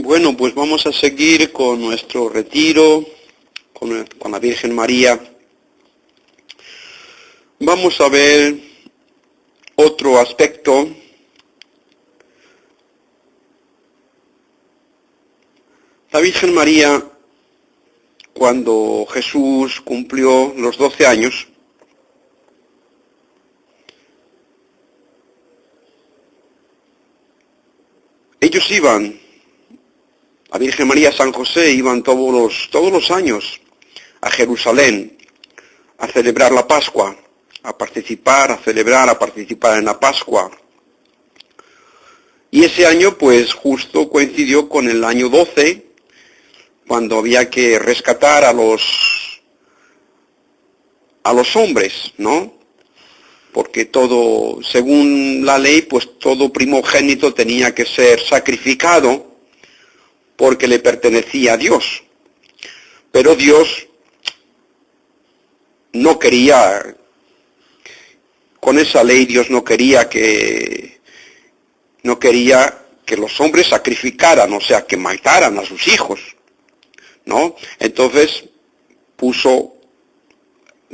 Bueno, pues vamos a seguir con nuestro retiro, con la Virgen María. Vamos a ver otro aspecto. La Virgen María, cuando Jesús cumplió los 12 años, ellos iban, la Virgen María y San José iban todos los años a Jerusalén a celebrar la Pascua, a participar en la Pascua. Y ese año pues justo coincidió con el año 12, cuando había que rescatar a los hombres, ¿no? Porque todo, según la ley, pues todo primogénito tenía que ser sacrificado porque le pertenecía a Dios. Pero Dios no quería, con esa ley Dios no quería que los hombres sacrificaran, o sea, que mataran a sus hijos, ¿no? Entonces puso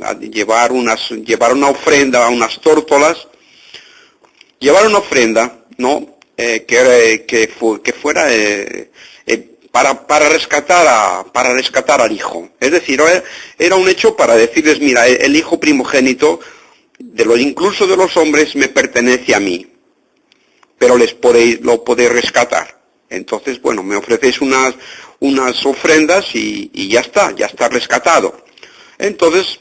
a llevar una ofrenda, unas tórtolas, llevar una ofrenda, ¿no? Que fuera para rescatar al hijo. Es decir, era un hecho para decirles, mira, el hijo primogénito incluso de los hombres me pertenece a mí, pero lo podéis rescatar. Entonces, bueno, me ofrecéis unas ofrendas y ya está rescatado. Entonces,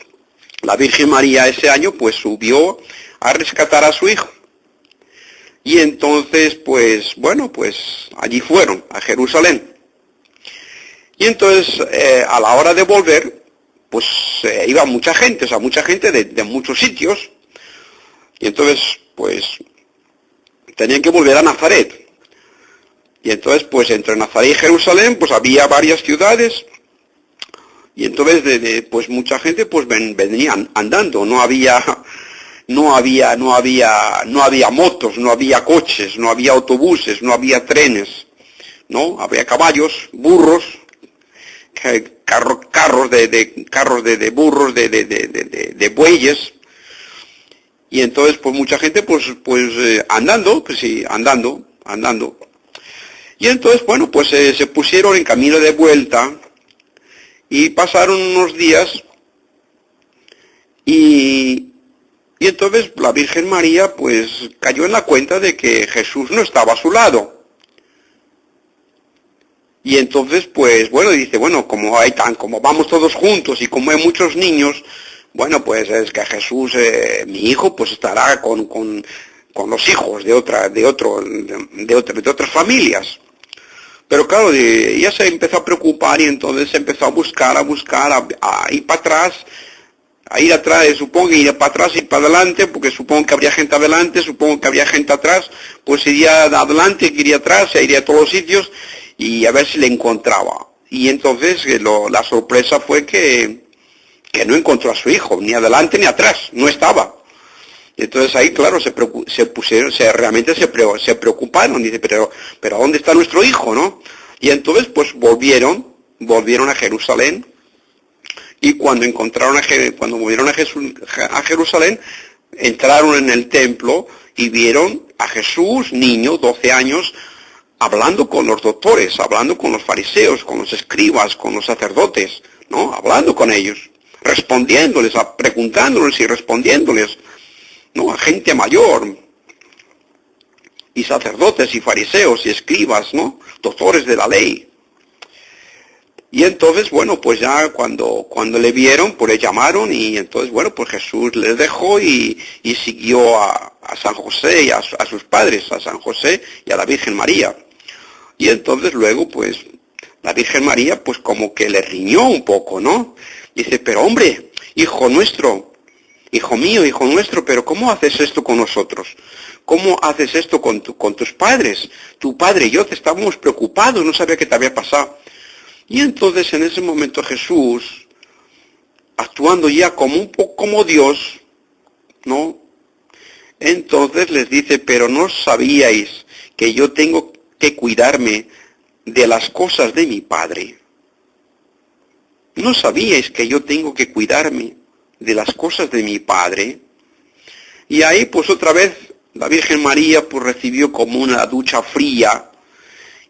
la Virgen María ese año pues subió a rescatar a su hijo. Y entonces, pues, bueno, pues allí fueron, a Jerusalén. Y entonces, a la hora de volver, pues iba mucha gente, mucha gente de muchos sitios. Y entonces, pues, tenían que volver a Nazaret. Y entonces, pues, entre Nazaret y Jerusalén, pues había varias ciudades. Y entonces, pues mucha gente, pues, venían andando. No había motos, no había coches, no había autobuses, no había trenes, ¿no? Había caballos, burros, carros de burros, de bueyes. Y entonces, pues mucha gente, andando. Y entonces, bueno, pues se pusieron en camino de vuelta y pasaron unos días y entonces la Virgen María, pues, cayó en la cuenta de que Jesús no estaba a su lado. Y entonces, pues, bueno, dice, bueno, como vamos todos juntos y como hay muchos niños, bueno, pues es que Jesús, mi hijo, pues estará con los hijos de otras familias. Pero claro, ella se empezó a preocupar y entonces empezó a buscar, a ir para atrás, a ir atrás, supongo que ir para atrás y para adelante, porque supongo que habría gente adelante, supongo que habría gente atrás, pues iría adelante, iría atrás, se iría a todos los sitios y a ver si le encontraba. Y entonces la sorpresa fue que no encontró a su hijo, ni adelante ni atrás, no estaba. Entonces ahí, claro, realmente se preocuparon, dice, pero ¿dónde está nuestro hijo, no? Y entonces, pues volvieron a Jerusalén. Y cuando volvieron a Jerusalén, entraron en el templo y vieron a Jesús, niño, 12 años, hablando con los doctores, hablando con los fariseos, con los escribas, con los sacerdotes, ¿no? Hablando con ellos, respondiéndoles, preguntándoles y respondiéndoles, ¿no? A gente mayor, y sacerdotes y fariseos y escribas, ¿no? Doctores de la ley. Y entonces, bueno, pues ya cuando le vieron, pues le llamaron y entonces, bueno, pues Jesús les dejó y siguió a San José y a sus padres, a San José y a la Virgen María. Y entonces luego, pues, la Virgen María, pues como que le riñó un poco, ¿no? Dice, pero hombre, hijo nuestro, hijo mío, hijo nuestro, pero ¿cómo haces esto con nosotros? ¿Cómo haces esto con tus padres? Tu padre y yo te estábamos preocupados, no sabía qué te había pasado. Y entonces en ese momento Jesús, actuando ya como un poco como Dios, ¿no? Entonces les dice, pero no sabíais que yo tengo que cuidarme de las cosas de mi Padre? ¿No sabíais que yo tengo que cuidarme de las cosas de mi Padre? Y ahí pues otra vez la Virgen María pues recibió como una ducha fría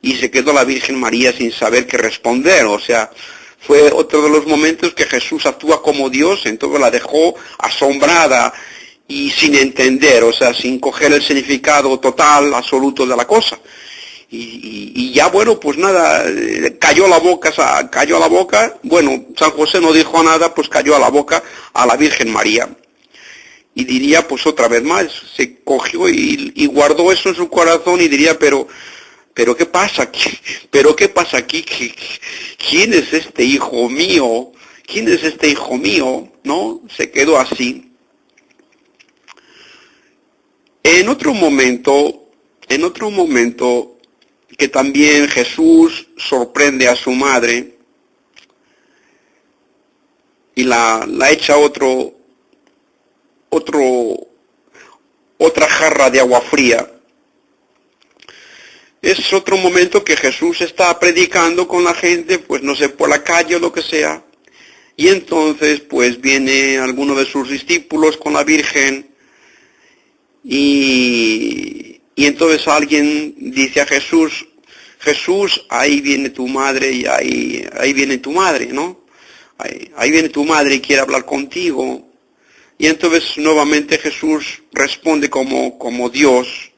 y se quedó la Virgen María sin saber qué responder. O sea, fue otro de los momentos que Jesús actúa como Dios, entonces la dejó asombrada y sin entender, o sea, sin coger el significado total, absoluto de la cosa. Y ya bueno, pues nada, cayó a la boca, bueno, San José no dijo nada, pues cayó a la boca a la Virgen María. Y diría, pues otra vez más, se cogió y guardó eso en su corazón y diría, pero ¿qué pasa aquí? ¿Pero qué pasa aquí? ¿Quién es este hijo mío? ¿Quién es este hijo mío? ¿No? Se quedó así. En otro momento, que también Jesús sorprende a su madre y la echa otra jarra de agua fría. Es otro momento que Jesús está predicando con la gente, pues no sé, por la calle o lo que sea. Y entonces pues viene alguno de sus discípulos con la Virgen y entonces alguien dice a Jesús, Jesús, ahí viene tu madre y ahí viene tu madre, ¿no? Ahí viene tu madre y quiere hablar contigo. Y entonces nuevamente Jesús responde como Dios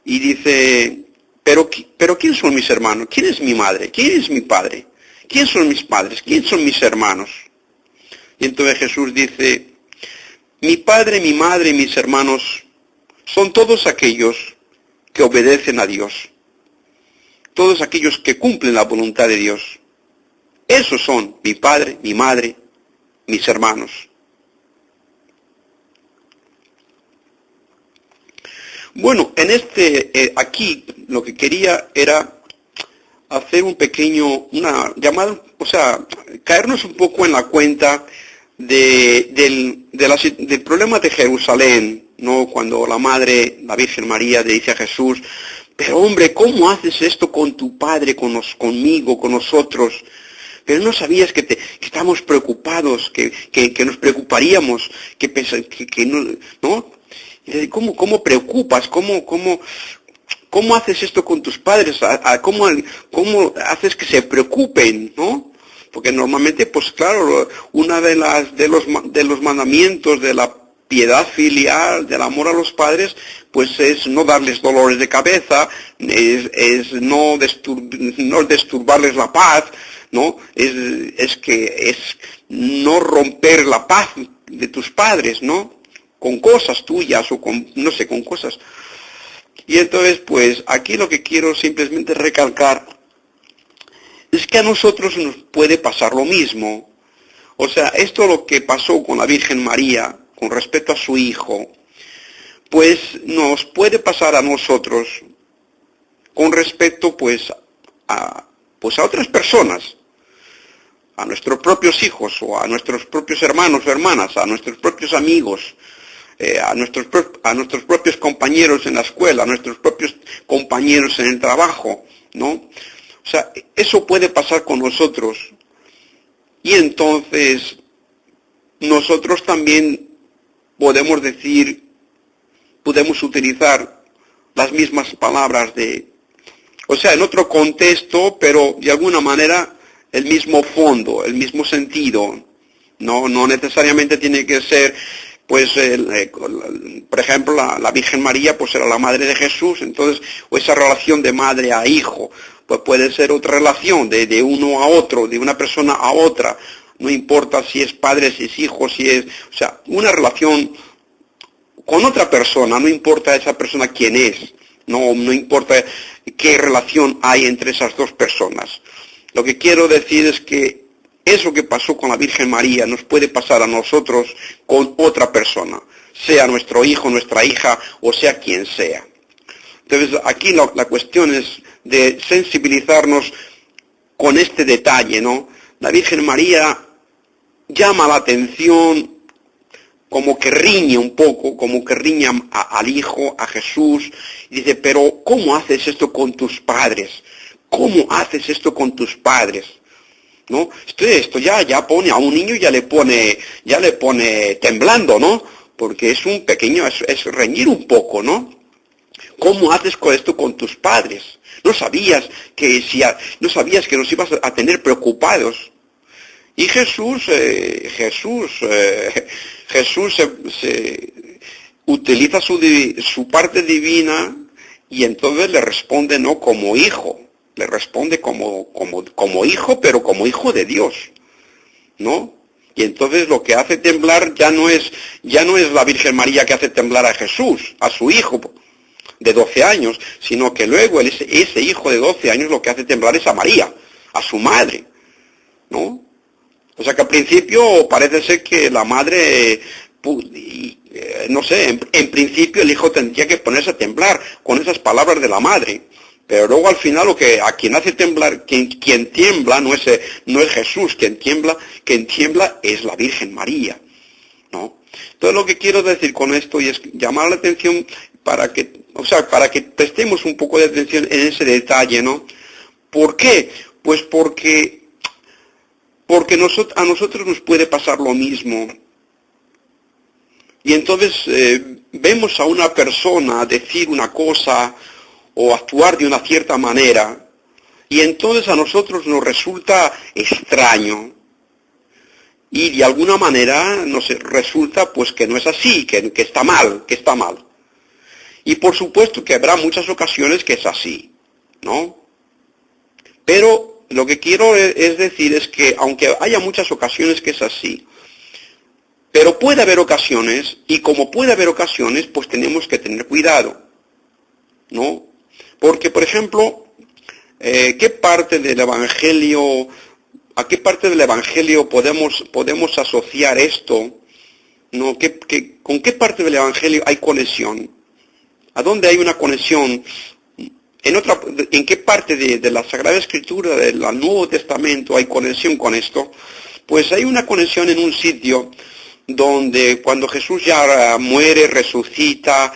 y dice, pero ¿quién son mis hermanos? ¿Quién es mi madre? ¿Quién es mi padre? ¿Quién son mis padres? ¿Quién son mis hermanos? Y entonces Jesús dice, mi padre, mi madre y mis hermanos son todos aquellos que obedecen a Dios, todos aquellos que cumplen la voluntad de Dios. Esos son mi padre, mi madre, mis hermanos. Bueno, aquí lo que quería era hacer caernos un poco en la cuenta del problema de Jerusalén, ¿no? Cuando la Virgen María le dice a Jesús, pero hombre, ¿cómo haces esto con tu padre, conmigo, con nosotros? Pero no sabías que estamos preocupados, que nos preocuparíamos, que no, ¿no? ¿Cómo preocupas? ¿Cómo haces esto con tus padres? ¿Cómo haces que se preocupen, no? Porque normalmente, pues claro, una de los mandamientos de la piedad filial, del amor a los padres, pues es no darles dolores de cabeza, es no disturbarles la paz, ¿no? Es no romper la paz de tus padres, ¿no? Con cosas tuyas o con cosas. Y entonces, pues, aquí lo que quiero simplemente recalcar es que a nosotros nos puede pasar lo mismo. O sea, esto lo que pasó con la Virgen María, con respecto a su hijo, pues nos puede pasar a nosotros con respecto, pues a otras personas, a nuestros propios hijos, o a nuestros propios hermanos o hermanas, a nuestros propios amigos, a nuestros propios compañeros en la escuela, a nuestros propios compañeros en el trabajo, ¿no? O sea, eso puede pasar con nosotros. Y entonces, nosotros también podemos utilizar las mismas palabras en otro contexto, pero de alguna manera el mismo fondo, el mismo sentido. No necesariamente tiene que ser, pues, por ejemplo, la Virgen María, pues era la madre de Jesús, entonces, o esa relación de madre a hijo, pues puede ser otra relación, de uno a otro, de una persona a otra, no importa si es padre, si es hijo, una relación con otra persona, no importa esa persona quién es, no importa qué relación hay entre esas dos personas. Lo que quiero decir es que eso que pasó con la Virgen María nos puede pasar a nosotros con otra persona, sea nuestro hijo, nuestra hija, o sea quien sea. Entonces, aquí la cuestión es de sensibilizarnos con este detalle, ¿no? La Virgen María llama la atención, como que riñe un poco, como que riñe al Hijo, a Jesús, y dice, pero ¿cómo haces esto con tus padres? ¿cómo haces esto con tus padres? ¿No? Esto ya pone a un niño, ya le pone temblando, ¿no? Porque es un pequeño, es reñir un poco, ¿no? ¿Cómo haces con esto con tus padres? No sabías que nos ibas a tener preocupados. Y Jesús se utiliza su parte divina y entonces le responde no como hijo, le responde como hijo, pero como hijo de Dios, ¿no? Y entonces lo que hace temblar ya no es la Virgen María que hace temblar a Jesús, a su hijo de 12 años, sino que luego ese hijo de 12 años lo que hace temblar es a María, a su madre, ¿no? O sea que al principio parece ser que la madre, no sé, en principio el hijo tendría que ponerse a temblar con esas palabras de la madre, pero luego al final a quien hace temblar, quien tiembla no es Jesús, quien tiembla es la Virgen María, ¿no? Entonces lo que quiero decir con esto y es llamar la atención para que prestemos un poco de atención en ese detalle, ¿no? ¿Por qué? Pues porque a nosotros nos puede pasar lo mismo. Y entonces vemos a una persona decir una cosa o actuar de una cierta manera, y entonces a nosotros nos resulta extraño. Y de alguna manera nos resulta pues que no es así, que está mal, Y por supuesto que habrá muchas ocasiones que es así, ¿no? Pero lo que quiero es decir es que aunque haya muchas ocasiones que es así, pero puede haber ocasiones, y como puede haber ocasiones, pues tenemos que tener cuidado, ¿no? Porque, por ejemplo, ¿a qué parte del Evangelio podemos asociar esto? ¿No? ¿Con qué parte del Evangelio hay conexión? ¿A dónde hay una conexión? ¿En qué parte de la Sagrada Escritura, del Nuevo Testamento, hay conexión con esto? Pues hay una conexión en un sitio donde cuando Jesús ya muere, resucita,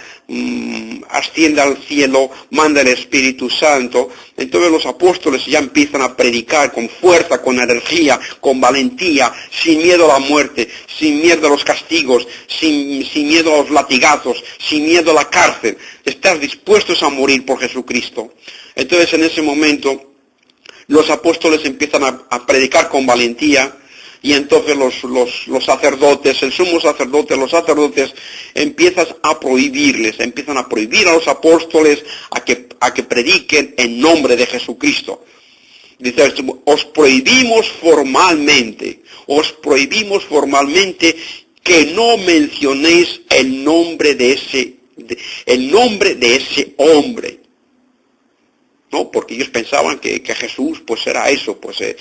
asciende al cielo, manda el Espíritu Santo, entonces los apóstoles ya empiezan a predicar con fuerza, con energía, con valentía, sin miedo a la muerte, sin miedo a los castigos, sin miedo a los latigazos, sin miedo a la cárcel. Estás dispuestos a morir por Jesucristo. Entonces en ese momento los apóstoles empiezan a predicar con valentía, y entonces los sacerdotes, el sumo sacerdote, los sacerdotes empiezan a prohibir a los apóstoles a que prediquen en nombre de Jesucristo. Dice, os prohibimos formalmente que no mencionéis el nombre de ese hombre. ¿No? Porque ellos pensaban que Jesús pues era eso, que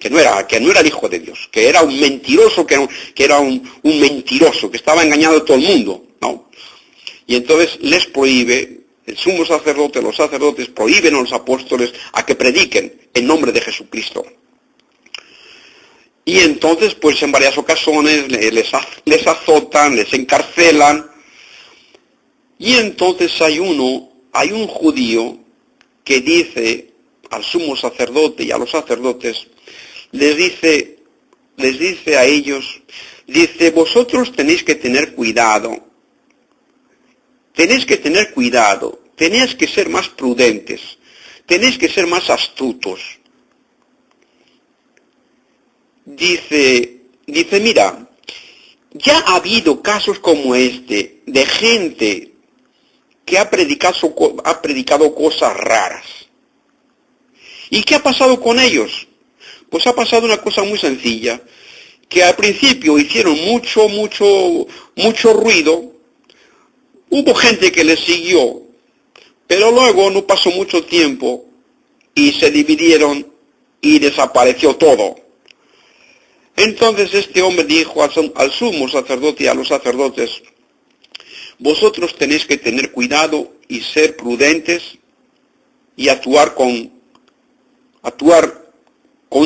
no era el Hijo de Dios, que era un mentiroso, que era un mentiroso, que estaba engañando a todo el mundo, ¿no? Y entonces les prohíbe, el sumo sacerdote, los sacerdotes prohíben a los apóstoles a que prediquen en nombre de Jesucristo. Y entonces pues en varias ocasiones les azotan, les encarcelan, y entonces hay un judío que dice al sumo sacerdote y a los sacerdotes, les dice a ellos, dice, vosotros tenéis que tener cuidado, tenéis que ser más prudentes, tenéis que ser más astutos. Dice, mira, ya ha habido casos como este, de gente que ha predicado cosas raras. ¿Y qué ha pasado con ellos? Pues ha pasado una cosa muy sencilla, que al principio hicieron mucho ruido, hubo gente que les siguió, pero luego no pasó mucho tiempo y se dividieron y desapareció todo. Entonces este hombre dijo al sumo sacerdote y a los sacerdotes, vosotros tenéis que tener cuidado y ser prudentes y actuar con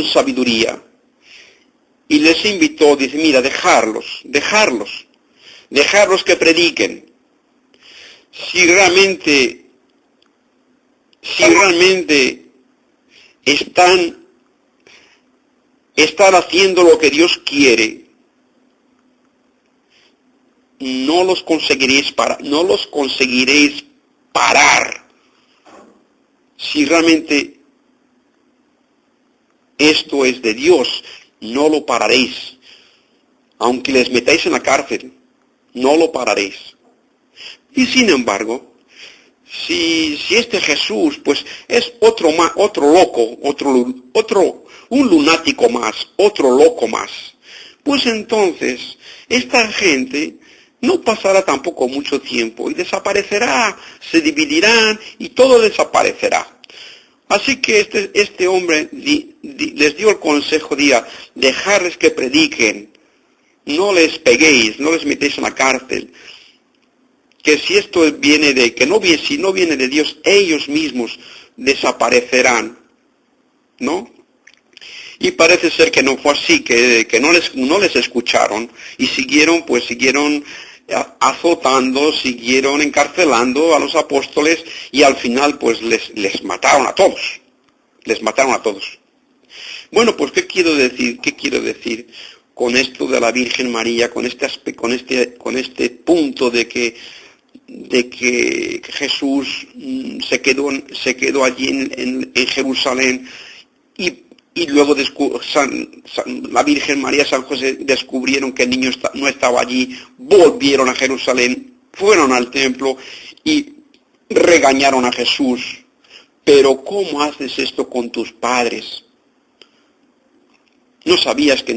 sabiduría. Y les invitó, dice, mira, dejarlos que prediquen. Si realmente están haciendo lo que Dios quiere, no los conseguiréis parar. Si realmente esto es de Dios, no lo pararéis. Aunque les metáis en la cárcel, no lo pararéis. Y sin embargo, si este Jesús, pues es otro loco, un lunático más, otro loco más, pues entonces esta gente no pasará tampoco mucho tiempo y desaparecerá, se dividirán y todo desaparecerá. Así que este hombre les dio el consejo, dejarles que prediquen, no les peguéis, no les metéis en la cárcel, que si esto viene si no viene de Dios, ellos mismos desaparecerán, ¿no? Y parece ser que no fue así, que no les escucharon y siguieron azotando, siguieron encarcelando a los apóstoles y al final pues les mataron a todos. Les mataron a todos. Bueno, pues ¿qué quiero decir? ¿Qué quiero decir con esto de la Virgen María, con este punto de que Jesús se quedó allí en Jerusalén y luego la Virgen María, San José descubrieron que el niño no estaba allí, volvieron a Jerusalén, fueron al templo y regañaron a Jesús? Pero ¿cómo haces esto con tus padres? ¿No sabías que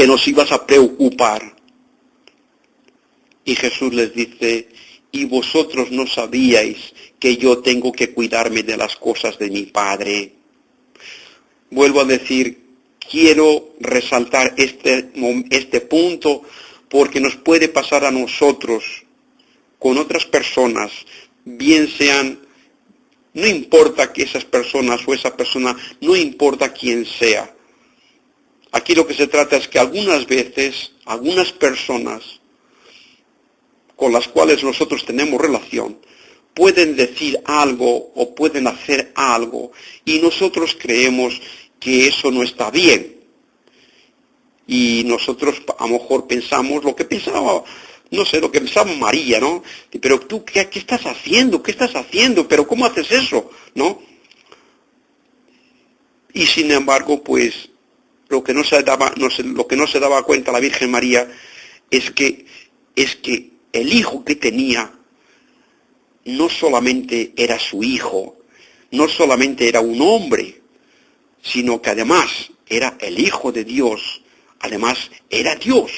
nos ibas a preocupar? Y Jesús les dice, y vosotros no sabíais que yo tengo que cuidarme de las cosas de mi Padre. Vuelvo a decir, quiero resaltar este punto porque nos puede pasar a nosotros con otras personas, bien sean, no importa que esas personas o esa persona, no importa quién sea. Aquí lo que se trata es que algunas veces, algunas personas con las cuales nosotros tenemos relación, pueden decir algo o pueden hacer algo y nosotros creemos que eso no está bien. Y nosotros a lo mejor pensamos lo que pensaba, no sé, lo que pensaba María, ¿no? Pero tú, ¿qué estás haciendo? ¿Qué estás haciendo? ¿Pero cómo haces eso? ¿No? Y sin embargo, pues, lo que no se daba cuenta la Virgen María es que el hijo que tenía no solamente era su hijo, no solamente era un hombre, sino que además era el Hijo de Dios, además era Dios,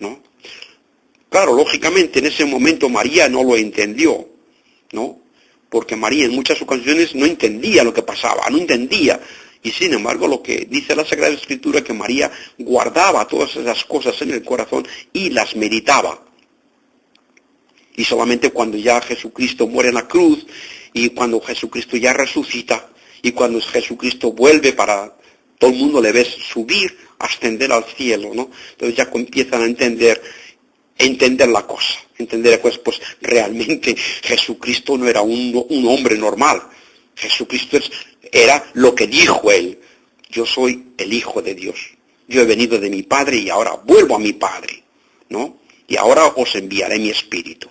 ¿no? Claro, lógicamente en ese momento María no lo entendió, ¿no? Porque María en muchas ocasiones no entendía lo que pasaba, no entendía. Y sin embargo lo que dice la Sagrada Escritura, que María guardaba todas esas cosas en el corazón y las meditaba. Y solamente cuando ya Jesucristo muere en la cruz, y cuando Jesucristo ya resucita, y cuando Jesucristo vuelve para todo el mundo le ves subir, ascender al cielo, ¿no? Entonces ya empiezan a entender la cosa, pues realmente Jesucristo no era un hombre normal. Jesucristo era lo que dijo él: yo soy el Hijo de Dios. Yo he venido de mi Padre y ahora vuelvo a mi Padre, ¿no? Y ahora os enviaré mi Espíritu.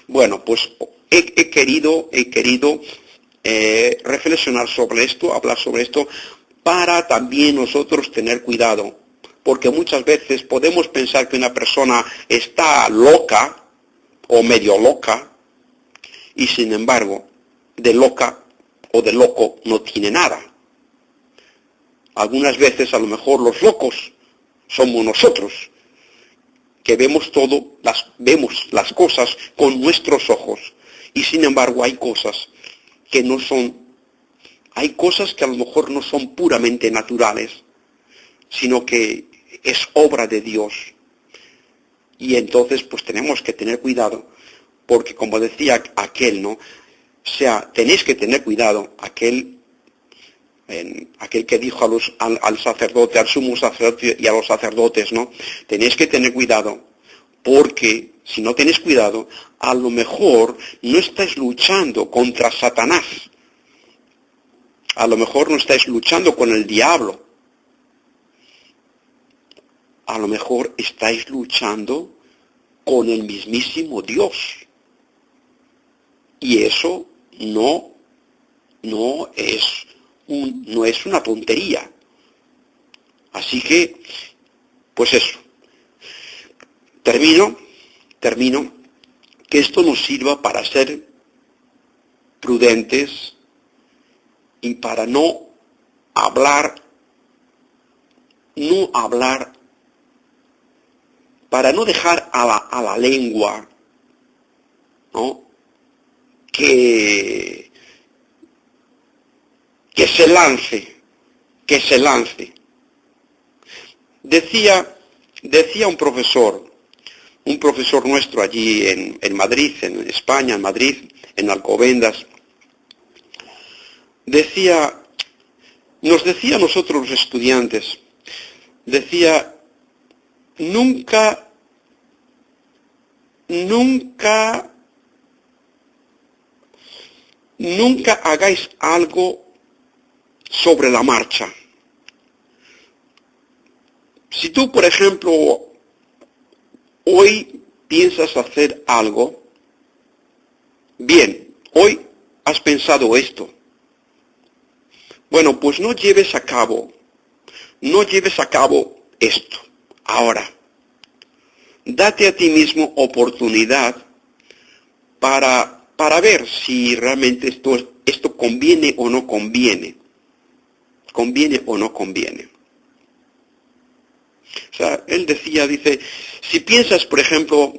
Bueno, pues he querido reflexionar sobre esto, hablar sobre esto, para también nosotros tener cuidado, porque muchas veces podemos pensar que una persona está loca o medio loca, y sin embargo, de loca o de loco no tiene nada. Algunas veces a lo mejor los locos somos nosotros, que vemos las cosas con nuestros ojos, y sin embargo hay cosas que a lo mejor no son puramente naturales, sino que es obra de Dios. Y entonces pues tenemos que tener cuidado, porque como decía aquel, ¿no? O sea, tenéis que tener cuidado, aquel que dijo al sacerdote, al sumo sacerdote y a los sacerdotes, ¿no? Tenéis que tener cuidado, Porque si no tienes cuidado, a lo mejor no estás luchando contra Satanás. A lo mejor no estáis luchando con el diablo. A lo mejor estáis luchando con el mismísimo Dios. Y eso no es una tontería. Así que, pues eso. Termino, que esto nos sirva para ser prudentes y para no hablar, para no dejar a la lengua, ¿no? que se lance. Decía un profesor nuestro allí en Madrid, en España, en Madrid, en Alcobendas, nos decía a nosotros los estudiantes, nunca hagáis algo sobre la marcha. Si tú, por ejemplo, hoy piensas hacer algo, bien, hoy has pensado esto. Bueno, pues no lleves a cabo esto. Ahora, date a ti mismo oportunidad para ver si realmente esto conviene o no conviene. Conviene o no conviene. O sea, él dice, si piensas, por ejemplo,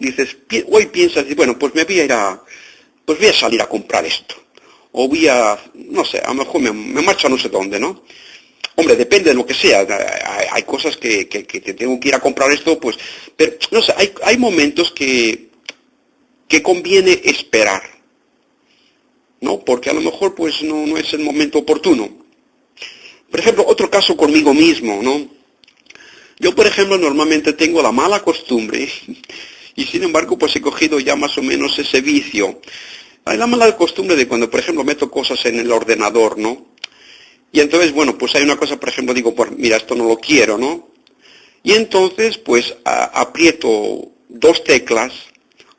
hoy piensas, bueno, pues voy a salir a comprar esto. O no sé, a lo mejor me marcho a no sé dónde, ¿no? Hombre, depende de lo que sea. Hay cosas que tengo que ir a comprar esto, pues, pero, no sé, hay momentos que conviene esperar, ¿no? Porque a lo mejor, pues, no es el momento oportuno. Por ejemplo, otro caso conmigo mismo, ¿no? Yo, por ejemplo, normalmente tengo la mala costumbre, y sin embargo, pues he cogido ya más o menos ese vicio. Hay la mala costumbre de cuando, por ejemplo, meto cosas en el ordenador, ¿no? Y entonces, bueno, pues hay una cosa, por ejemplo, digo, pues mira, esto no lo quiero, ¿no? Y entonces, pues aprieto dos teclas.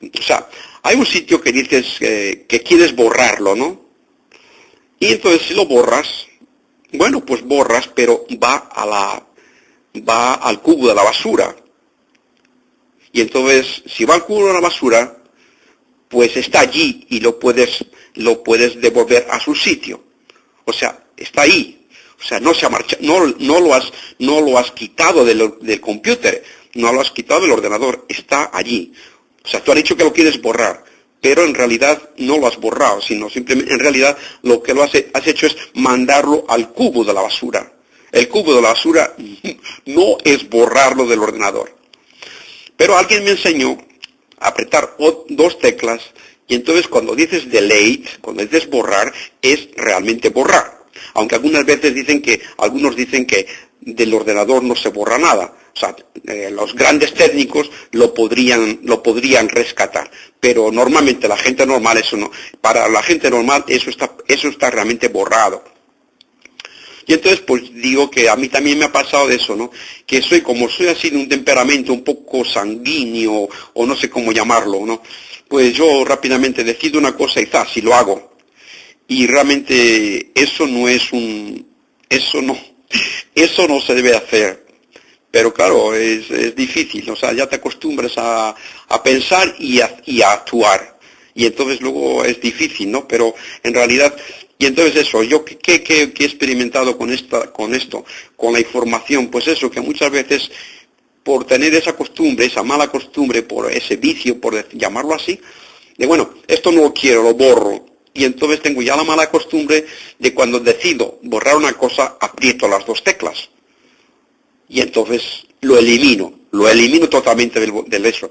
O sea, hay un sitio que dices que quieres borrarlo, ¿no? Y entonces si lo borras, bueno, pues borras, pero va al cubo de la basura. Y entonces, si va al cubo de la basura, pues está allí y lo puedes devolver a su sitio. O sea, está ahí. O sea, no se ha marchado, no lo has quitado del computer, no lo has quitado del ordenador, está allí. O sea, tú has dicho que lo quieres borrar, pero en realidad no lo has borrado, sino simplemente, en realidad, lo que has hecho es mandarlo al cubo de la basura. El cubo de la basura no es borrarlo del ordenador. Pero alguien me enseñó a apretar dos teclas, y entonces cuando dices delete, cuando dices borrar, es realmente borrar. Aunque algunos dicen que del ordenador no se borra nada. O sea, los grandes técnicos lo podrían rescatar. Pero normalmente la gente normal eso no. Para la gente normal eso está realmente borrado. Y entonces pues digo que a mí también me ha pasado de eso, ¿no? Que soy así de un temperamento un poco sanguíneo, o no sé cómo llamarlo, ¿no? Pues yo rápidamente decido una cosa y si lo hago. Y realmente eso no se debe hacer. Pero claro, es difícil, o sea, ya te acostumbras a pensar y a actuar. Y entonces luego es difícil, ¿no? Pero en realidad, y entonces eso, yo ¿qué he experimentado con esto, con la información? Pues eso, que muchas veces por tener esa costumbre, esa mala costumbre, por ese vicio, por llamarlo así, de bueno, esto no lo quiero, lo borro. Y entonces tengo ya la mala costumbre de cuando decido borrar una cosa, aprieto las dos teclas. Y entonces lo elimino totalmente del eso.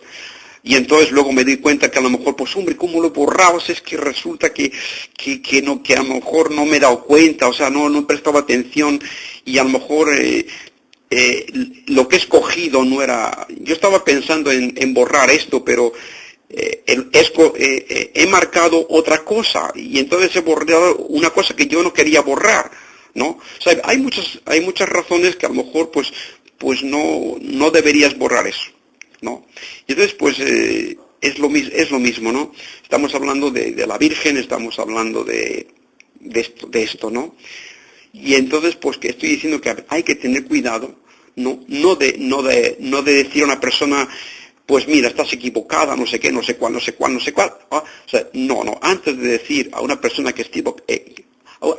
Y entonces luego me doy cuenta que a lo mejor, pues hombre, ¿cómo lo borrabas? Es que resulta que a lo mejor no me he dado cuenta, o sea, no he prestado atención, y a lo mejor lo que he escogido no era... Yo estaba pensando en borrar esto, pero he marcado otra cosa y entonces he borrado una cosa que yo no quería borrar, ¿no? O sea, hay muchas razones que a lo mejor pues no deberías borrar eso, ¿no? Y entonces pues es lo mismo, ¿no? Estamos hablando de la Virgen, estamos hablando de esto, ¿no? Y entonces pues que estoy diciendo que hay que tener cuidado, no de decir a una persona, pues mira, estás equivocada, no sé qué, no sé cuál. O sea, no, antes de decir a una persona que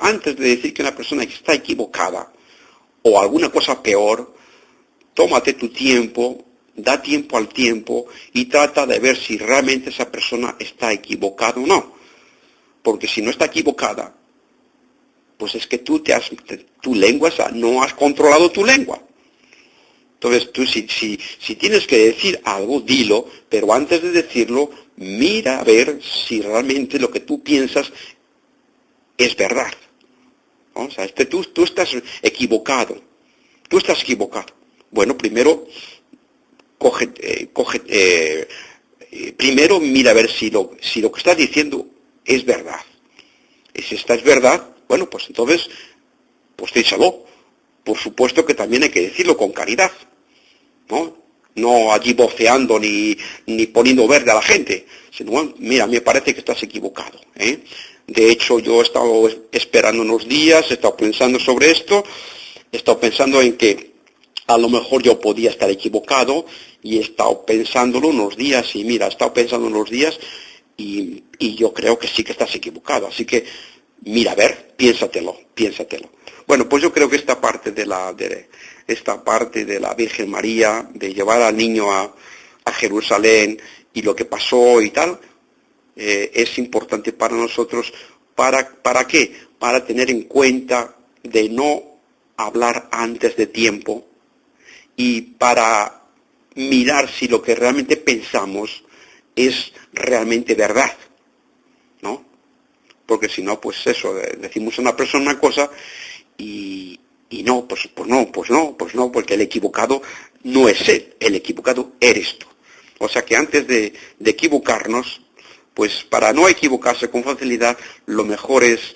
antes de decir que una persona que está equivocada o alguna cosa peor, tómate tu tiempo, da tiempo al tiempo y trata de ver si realmente esa persona está equivocada o no. Porque si no está equivocada, pues es que tu lengua, o sea, no has controlado tu lengua. Entonces tú si tienes que decir algo, dilo, pero antes de decirlo, mira a ver si realmente lo que tú piensas es verdad, ¿no? O sea, tú estás equivocado, Bueno, primero, primero mira a ver si lo que estás diciendo es verdad. Y si esta es verdad, bueno, pues entonces, pues díselo. Por supuesto que también hay que decirlo con caridad, no allí voceando ni poniendo verde a la gente, sino, bueno, mira, me parece que estás equivocado, ¿eh? De hecho, yo he estado esperando unos días, he estado pensando sobre esto, he estado pensando en que a lo mejor yo podía estar equivocado y he estado pensándolo unos días y mira, he estado pensando unos días y yo creo que sí que estás equivocado, así que mira, a ver, piénsatelo. Bueno, pues yo creo que esta parte de la Virgen María, de llevar al niño a Jerusalén y lo que pasó y tal, es importante para nosotros. ¿Para qué? Para tener en cuenta de no hablar antes de tiempo y para mirar si lo que realmente pensamos es realmente verdad, ¿no? Porque si no, pues eso, decimos a una persona una cosa y no, pues no, porque el equivocado no es él, el equivocado eres tú. O sea que antes de equivocarnos, pues para no equivocarse con facilidad, lo mejor es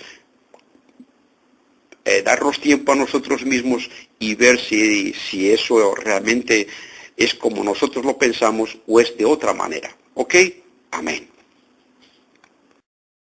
darnos tiempo a nosotros mismos y ver si eso realmente es como nosotros lo pensamos o es de otra manera. ¿Ok? Amén.